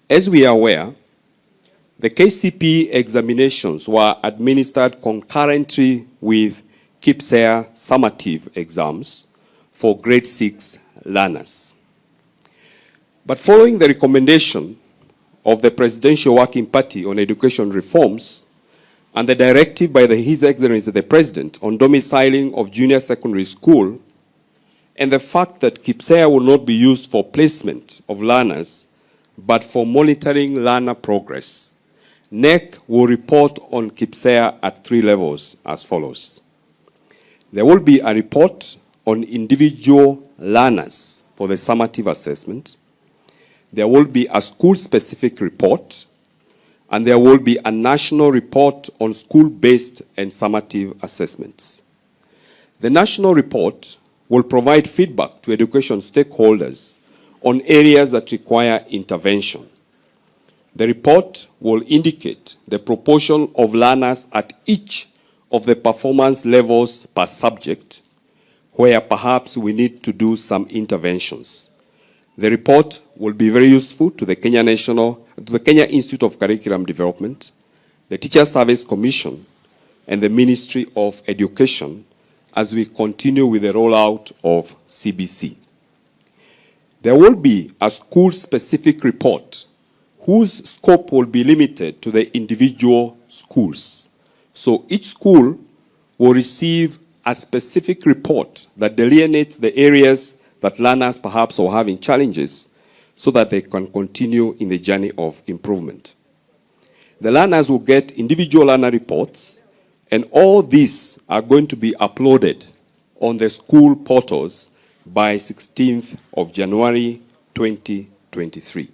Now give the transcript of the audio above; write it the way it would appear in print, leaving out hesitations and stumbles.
As we are aware, the KCPE examinations were administered concurrently with KPSEA summative exams for grade 6 learners. But following the recommendation of the Presidential Working Party on Education Reforms and the directive by His Excellency the President on domiciling of junior secondary school, and the fact that KPSEA will not be used for placement of learners, but for monitoring learner progress, NEC will report on KPSEA at 3 levels as follows. There will be a report on individual learners for the summative assessment. There will be a school-specific report, and there will be a national report on school-based and summative assessments. The national report will provide feedback to education stakeholders on areas that require intervention. The report will indicate the proportion of learners at each of the performance levels per subject, where perhaps we need to do some interventions. The report will be very useful to the Kenya Institute of Curriculum Development, the Teacher Service Commission, and the Ministry of Education as we continue with the rollout of CBC. There will be a school-specific report whose scope will be limited to the individual schools. So each school will receive a specific report that delineates the areas that learners perhaps are having challenges so that they can continue in the journey of improvement. The learners will get individual learner reports, and all these are going to be uploaded on the school portals by 16th of January 2023.